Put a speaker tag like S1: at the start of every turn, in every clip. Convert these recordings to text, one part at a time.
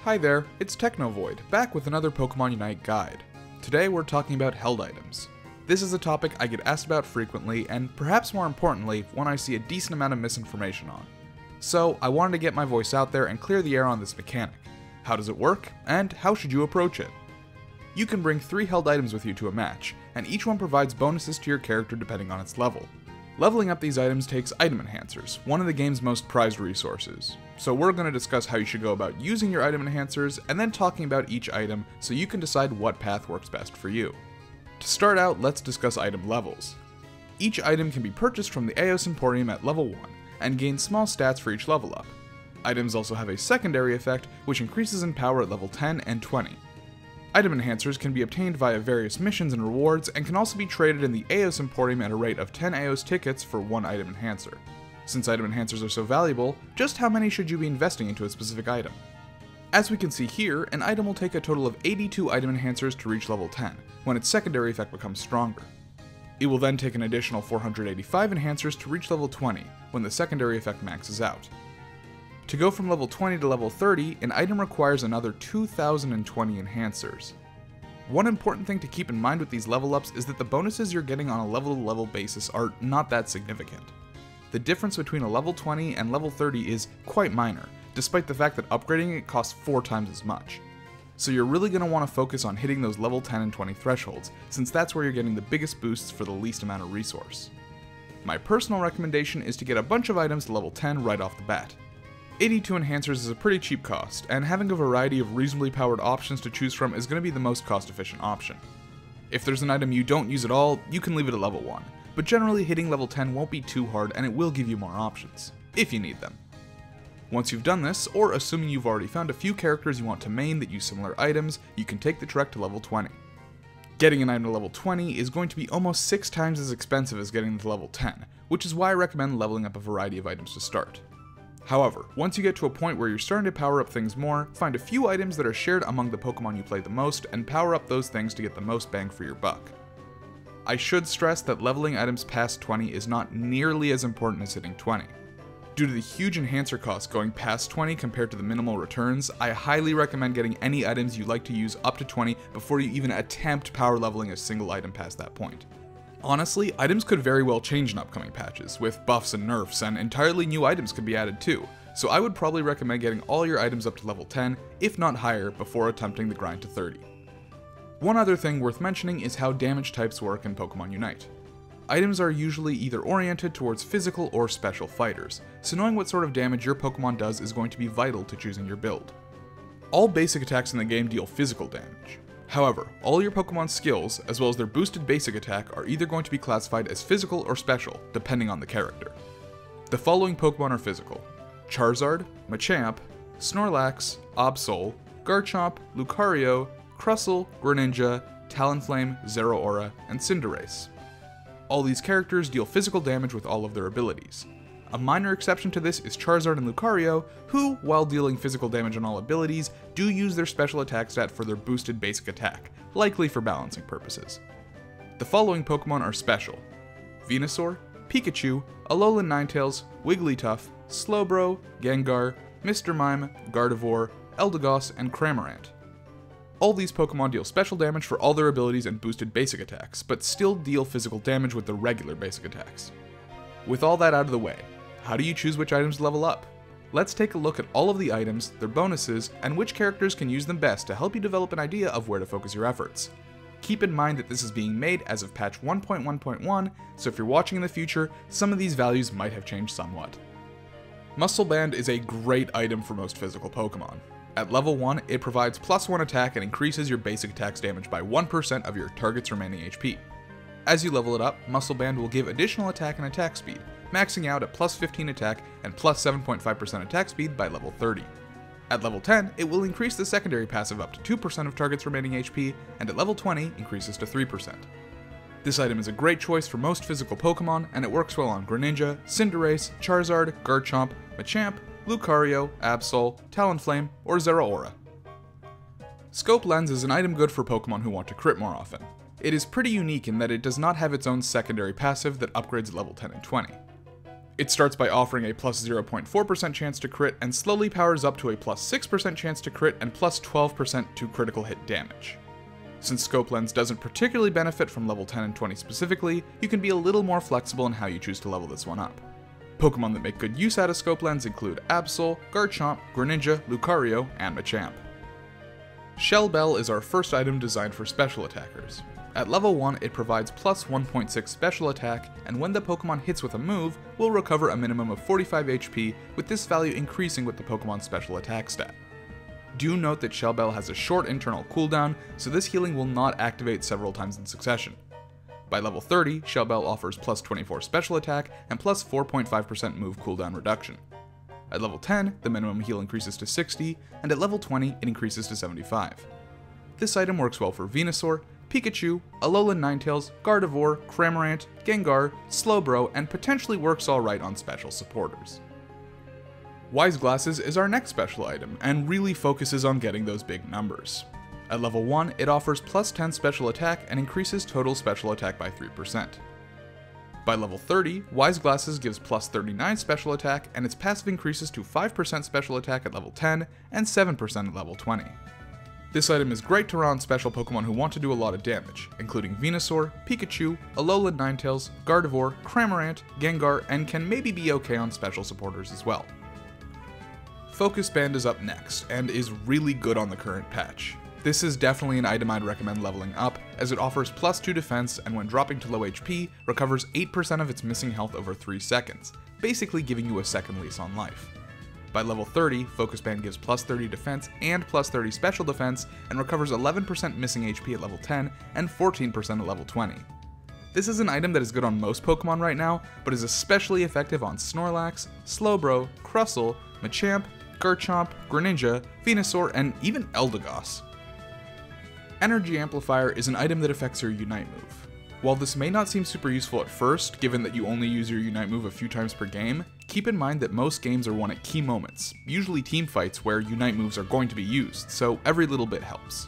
S1: Hi there, it's Technovoid, back with another Pokemon Unite guide. Today we're talking about held items. This is a topic I get asked about frequently, and perhaps more importantly, one I see a decent amount of misinformation on. So I wanted to get my voice out there and clear the air on this mechanic. How does it work, and how should you approach it? You can bring 3 held items with you to a match, and each one provides bonuses to your character depending on its level. Leveling up these items takes item enhancers, one of the game's most prized resources. So we're going to discuss how you should go about using your item enhancers, and then talking about each item so you can decide what path works best for you. To start out, let's discuss item levels. Each item can be purchased from the Aeos Emporium at level 1, and gain small stats for each level up. Items also have a secondary effect, which increases in power at level 10 and 20. Item enhancers can be obtained via various missions and rewards, and can also be traded in the Aeos Emporium at a rate of 10 Aeos tickets for 1 item enhancer. Since item enhancers are so valuable, just how many should you be investing into a specific item? As we can see here, an item will take a total of 82 item enhancers to reach level 10, when its secondary effect becomes stronger. It will then take an additional 485 enhancers to reach level 20, when the secondary effect maxes out. To go from level 20 to level 30, an item requires another 2020 enhancers. One important thing to keep in mind with these level ups is that the bonuses you're getting on a level-to-level basis are not that significant. The difference between a level 20 and level 30 is quite minor, despite the fact that upgrading it costs 4 times as much. So you're really going to want to focus on hitting those level 10 and 20 thresholds, since that's where you're getting the biggest boosts for the least amount of resource. My personal recommendation is to get a bunch of items to level 10 right off the bat. 82 enhancers is a pretty cheap cost, and having a variety of reasonably powered options to choose from is going to be the most cost-efficient option. If there's an item you don't use at all, you can leave it at level 1, but generally hitting level 10 won't be too hard and it will give you more options, if you need them. Once you've done this, or assuming you've already found a few characters you want to main that use similar items, you can take the trek to level 20. Getting an item to level 20 is going to be almost 6 times as expensive as getting to level 10, which is why I recommend leveling up a variety of items to start. However, once you get to a point where you're starting to power up things more, find a few items that are shared among the Pokemon you play the most, and power up those things to get the most bang for your buck. I should stress that leveling items past 20 is not nearly as important as hitting 20. Due to the huge enhancer costs going past 20 compared to the minimal returns, I highly recommend getting any items you like to use up to 20 before you even attempt power leveling a single item past that point. Honestly, items could very well change in upcoming patches, with buffs and nerfs, and entirely new items could be added too, so I would probably recommend getting all your items up to level 10, if not higher, before attempting the grind to 30. One other thing worth mentioning is how damage types work in Pokemon Unite. Items are usually either oriented towards physical or special fighters, so knowing what sort of damage your Pokemon does is going to be vital to choosing your build. All basic attacks in the game deal physical damage. However, all your Pokemon's skills, as well as their boosted basic attack, are either going to be classified as physical or special, depending on the character. The following Pokemon are physical: Charizard, Machamp, Snorlax, Absol, Garchomp, Lucario, Crustle, Greninja, Talonflame, Zeraora, and Cinderace. All these characters deal physical damage with all of their abilities. A minor exception to this is Charizard and Lucario, who, while dealing physical damage on all abilities, do use their special attack stat for their boosted basic attack, likely for balancing purposes. The following Pokemon are special: Venusaur, Pikachu, Alolan Ninetales, Wigglytuff, Slowbro, Gengar, Mr. Mime, Gardevoir, Eldegoss, and Cramorant. All these Pokemon deal special damage for all their abilities and boosted basic attacks, but still deal physical damage with their regular basic attacks. With all that out of the way, how do you choose which items to level up? Let's take a look at all of the items, their bonuses, and which characters can use them best to help you develop an idea of where to focus your efforts. Keep in mind that this is being made as of patch 1.1.1, so if you're watching in the future, some of these values might have changed somewhat. Muscle Band is a great item for most physical Pokemon. At level 1, it provides +1 attack and increases your basic attack's damage by 1% of your target's remaining HP. As you level it up, Muscle Band will give additional attack and attack speed, maxing out at +15 attack and +7.5% attack speed by level 30. At level 10, it will increase the secondary passive up to 2% of target's remaining HP, and at level 20, increases to 3%. This item is a great choice for most physical Pokemon, and it works well on Greninja, Cinderace, Charizard, Garchomp, Machamp, Lucario, Absol, Talonflame, or Zeraora. Scope Lens is an item good for Pokemon who want to crit more often. It is pretty unique in that it does not have its own secondary passive that upgrades at level 10 and 20. It starts by offering a plus 0.4% chance to crit and slowly powers up to a plus 6% chance to crit and plus 12% to critical hit damage. Since Scope Lens doesn't particularly benefit from level 10 and 20 specifically, you can be a little more flexible in how you choose to level this one up. Pokemon that make good use out of Scope Lens include Absol, Garchomp, Greninja, Lucario, and Machamp. Shell Bell is our first item designed for special attackers. At level 1, it provides plus 1.6 special attack, and when the Pokemon hits with a move, will recover a minimum of 45 HP, with this value increasing with the Pokemon's special attack stat. Do note that Shell Bell has a short internal cooldown, so this healing will not activate several times in succession. By level 30, Shell Bell offers plus 24 special attack and plus 4.5% move cooldown reduction. At level 10, the minimum heal increases to 60, and at level 20, it increases to 75. This item works well for Venusaur, Pikachu, Alolan Ninetales, Gardevoir, Cramorant, Gengar, Slowbro, and potentially works alright on special supporters. Wise Glasses is our next special item, and really focuses on getting those big numbers. At level 1, it offers plus 10 special attack and increases total special attack by 3%. By level 30, Wise Glasses gives plus 39 special attack, and its passive increases to 5% special attack at level 10 and 7% at level 20. This item is great to run on special Pokemon who want to do a lot of damage, including Venusaur, Pikachu, Alolan Ninetales, Gardevoir, Cramorant, Gengar, and can maybe be okay on special supporters as well. Focus Band is up next, and is really good on the current patch. This is definitely an item I'd recommend leveling up, as it offers plus 2 defense and when dropping to low HP, recovers 8% of its missing health over 3 seconds, basically giving you a second lease on life. By level 30, Focus Band gives plus 30 defense and plus 30 special defense, and recovers 11% missing HP at level 10 and 14% at level 20. This is an item that is good on most Pokemon right now, but is especially effective on Snorlax, Slowbro, Crustle, Machamp, Garchomp, Greninja, Venusaur, and even Eldegoss. Energy Amplifier is an item that affects your Unite move. While this may not seem super useful at first, given that you only use your Unite move a few times per game, keep in mind that most games are won at key moments, usually team fights where Unite moves are going to be used, so every little bit helps.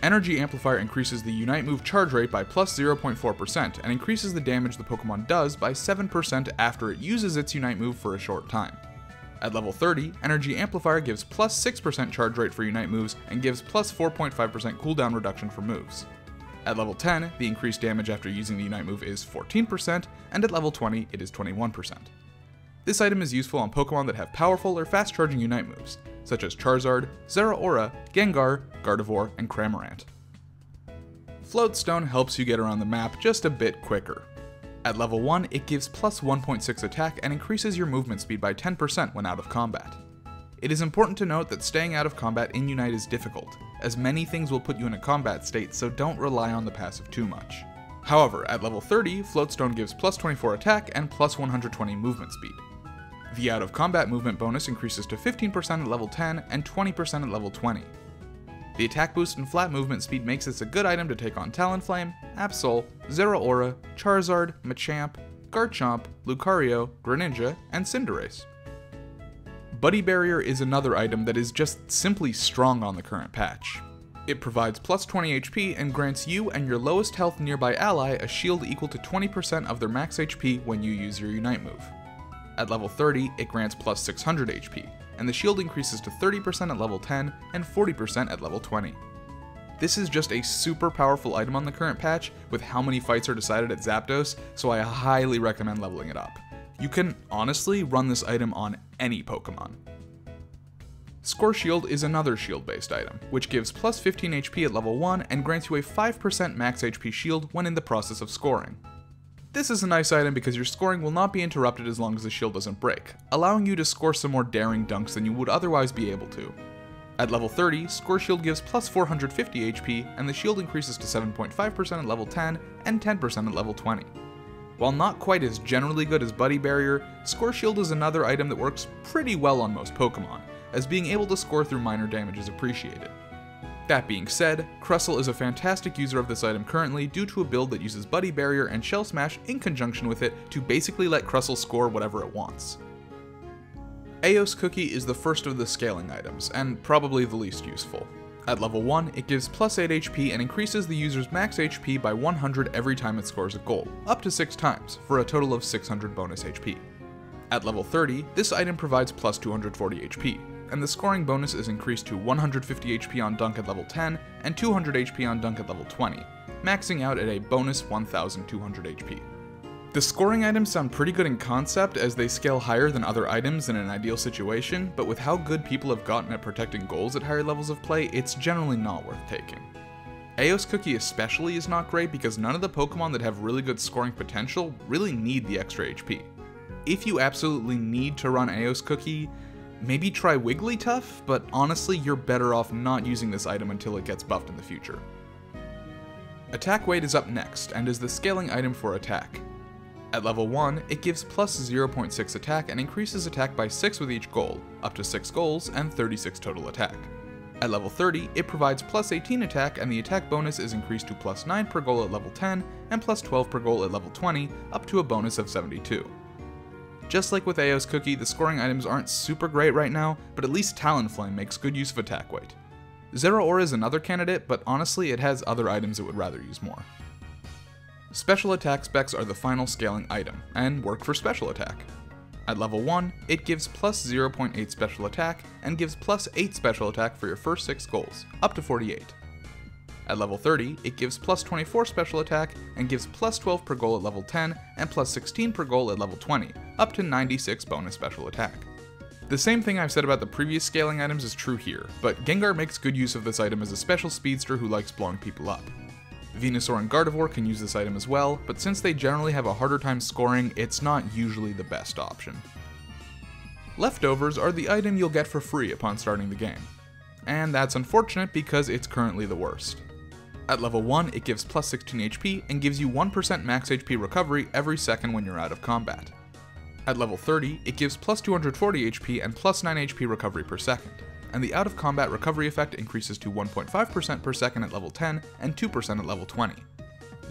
S1: Energy Amplifier increases the Unite move charge rate by plus 0.4% and increases the damage the Pokemon does by 7% after it uses its Unite move for a short time. At level 30, Energy Amplifier gives plus 6% charge rate for Unite moves and gives plus 4.5% cooldown reduction for moves. At level 10, the increased damage after using the Unite move is 14%, and at level 20, it is 21%. This item is useful on Pokemon that have powerful or fast charging Unite moves, such as Charizard, Zeraora, Gengar, Gardevoir, and Cramorant. Floatstone helps you get around the map just a bit quicker. At level 1, it gives plus 1.6 attack and increases your movement speed by 10% when out of combat. It is important to note that staying out of combat in Unite is difficult, as many things will put you in a combat state, so don't rely on the passive too much. However, at level 30, Floatstone gives plus 24 attack and plus 120 movement speed. The out of combat movement bonus increases to 15% at level 10 and 20% at level 20. The attack boost and flat movement speed makes this a good item to take on Talonflame, Absol, Zeraora, Charizard, Machamp, Garchomp, Lucario, Greninja, and Cinderace. Buddy Barrier is another item that is just simply strong on the current patch. It provides plus 20 HP and grants you and your lowest health nearby ally a shield equal to 20% of their max HP when you use your Unite move. At level 30, it grants plus 600 HP, and the shield increases to 30% at level 10 and 40% at level 20. This is just a super powerful item on the current patch with how many fights are decided at Zapdos, so I highly recommend leveling it up. You can honestly run this item on any Pokemon. Score Shield is another shield-based item, which gives plus 15 HP at level 1 and grants you a 5% max HP shield when in the process of scoring. This is a nice item because your scoring will not be interrupted as long as the shield doesn't break, allowing you to score some more daring dunks than you would otherwise be able to. At level 30, Score Shield gives plus 450 HP, and the shield increases to 7.5% at level 10 and 10% at level 20. While not quite as generally good as Buddy Barrier, Score Shield is another item that works pretty well on most Pokemon, as being able to score through minor damage is appreciated. That being said, Crustle is a fantastic user of this item currently due to a build that uses Buddy Barrier and Shell Smash in conjunction with it to basically let Crustle score whatever it wants. Aeos Cookie is the first of the scaling items, and probably the least useful. At level 1, it gives plus 8 HP and increases the user's max HP by 100 every time it scores a goal, up to 6 times, for a total of 600 bonus HP. At level 30, this item provides plus 240 HP, and the scoring bonus is increased to 150 HP on dunk at level 10 and 200 HP on dunk at level 20, maxing out at a bonus 1200 HP. The scoring items sound pretty good in concept as they scale higher than other items in an ideal situation, but with how good people have gotten at protecting goals at higher levels of play, it's generally not worth taking. Aeos Cookie especially is not great because none of the Pokemon that have really good scoring potential really need the extra HP. If you absolutely need to run Aeos Cookie, maybe try Wigglytuff, but honestly you're better off not using this item until it gets buffed in the future. Attack Weight is up next and is the scaling item for attack. At level 1, it gives plus 0.6 attack and increases attack by 6 with each goal, up to 6 goals and 36 total attack. At level 30, it provides plus 18 attack and the attack bonus is increased to plus 9 per goal at level 10 and plus 12 per goal at level 20, up to a bonus of 72. Just like with Aeos Cookie, the scoring items aren't super great right now, but at least Talonflame makes good use of attack weight. Zeraora is another candidate, but honestly it has other items it would rather use more. Special attack specs are the final scaling item, and work for special attack. At level 1, it gives plus 0.8 special attack, and gives plus 8 special attack for your first 6 goals, up to 48. At level 30, it gives plus 24 special attack, and gives plus 12 per goal at level 10, and plus 16 per goal at level 20, up to 96 bonus special attack. The same thing I've said about the previous scaling items is true here, but Gengar makes good use of this item as a special speedster who likes blowing people up. Venusaur and Gardevoir can use this item as well, but since they generally have a harder time scoring, it's not usually the best option. Leftovers are the item you'll get for free upon starting the game. And that's unfortunate because it's currently the worst. At level 1, it gives plus 16 HP and gives you 1% max HP recovery every second when you're out of combat. At level 30, it gives plus 240 HP and plus 9 HP recovery per second, and the out of combat recovery effect increases to 1.5% per second at level 10 and 2% at level 20.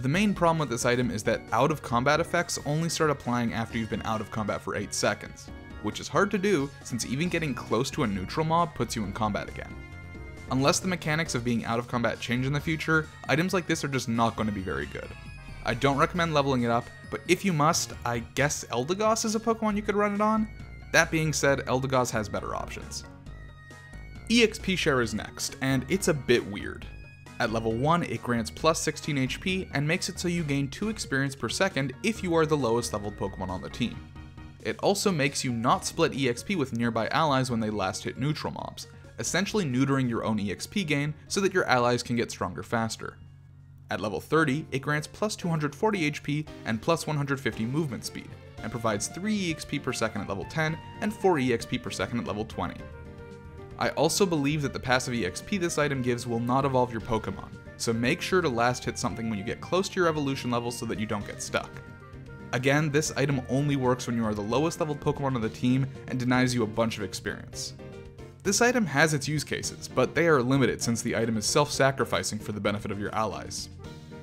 S1: The main problem with this item is that out of combat effects only start applying after you've been out of combat for 8 seconds, which is hard to do since even getting close to a neutral mob puts you in combat again. Unless the mechanics of being out of combat change in the future, items like this are just not going to be very good. I don't recommend leveling it up, but if you must, I guess Eldegoss is a Pokemon you could run it on? That being said, Eldegoss has better options. EXP share is next, and it's a bit weird. At level 1, it grants plus 16 HP and makes it so you gain 2 experience per second if you are the lowest leveled Pokemon on the team. It also makes you not split EXP with nearby allies when they last hit neutral mobs, essentially neutering your own EXP gain so that your allies can get stronger faster. At level 30, it grants plus 240 HP and plus 150 movement speed, and provides 3 EXP per second at level 10 and 4 EXP per second at level 20. I also believe that the passive EXP this item gives will not evolve your Pokemon, so make sure to last hit something when you get close to your evolution level so that you don't get stuck. Again, this item only works when you are the lowest leveled Pokemon on the team and denies you a bunch of experience. This item has its use cases, but they are limited since the item is self-sacrificing for the benefit of your allies.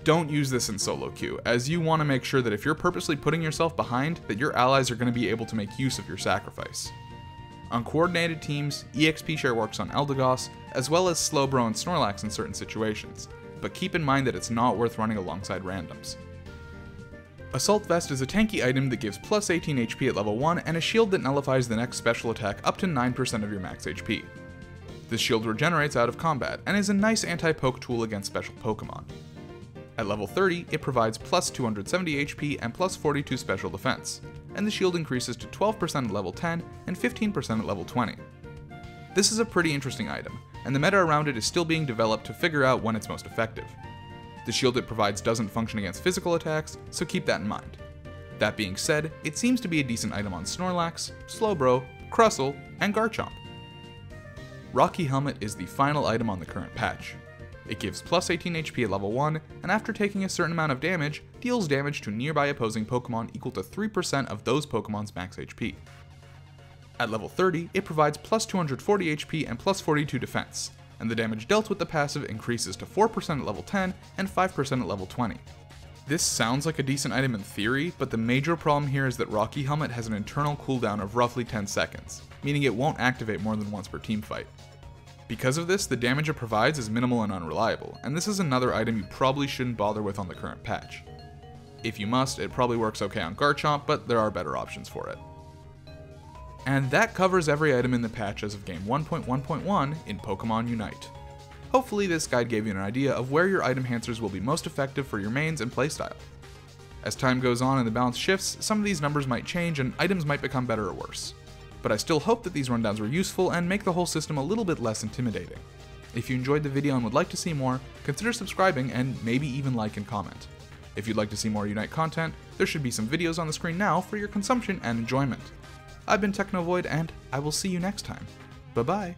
S1: Don't use this in solo queue, as you want to make sure that if you're purposely putting yourself behind, that your allies are going to be able to make use of your sacrifice. On coordinated teams, EXP share works on Eldegoss, as well as Slowbro and Snorlax in certain situations, but keep in mind that it's not worth running alongside randoms. Assault Vest is a tanky item that gives plus 18 HP at level 1 and a shield that nullifies the next special attack up to 9% of your max HP. This shield regenerates out of combat, and is a nice anti-poke tool against special Pokemon. At level 30, it provides plus 270 HP and plus 42 special defense, and the shield increases to 12% at level 10 and 15% at level 20. This is a pretty interesting item, and the meta around it is still being developed to figure out when it's most effective. The shield it provides doesn't function against physical attacks, so keep that in mind. That being said, it seems to be a decent item on Snorlax, Slowbro, Crustle, and Garchomp. Rocky Helmet is the final item on the current patch. It gives plus 18 HP at level 1, and after taking a certain amount of damage, deals damage to nearby opposing Pokemon equal to 3% of those Pokemon's max HP. At level 30, it provides plus 240 HP and plus 42 defense, and the damage dealt with the passive increases to 4% at level 10 and 5% at level 20. This sounds like a decent item in theory, but the major problem here is that Rocky Helmet has an internal cooldown of roughly 10 seconds, meaning it won't activate more than once per teamfight. Because of this, the damage it provides is minimal and unreliable, and this is another item you probably shouldn't bother with on the current patch. If you must, it probably works okay on Garchomp, but there are better options for it. And that covers every item in the patch as of game 1.1.1 in Pokemon Unite. Hopefully this guide gave you an idea of where your item enhancers will be most effective for your mains and playstyle. As time goes on and the balance shifts, some of these numbers might change and items might become better or worse. But I still hope that these rundowns were useful and make the whole system a little bit less intimidating. If you enjoyed the video and would like to see more, consider subscribing and maybe even like and comment. If you'd like to see more Unite content, there should be some videos on the screen now for your consumption and enjoyment. I've been Technovoid and I will see you next time. Bye bye!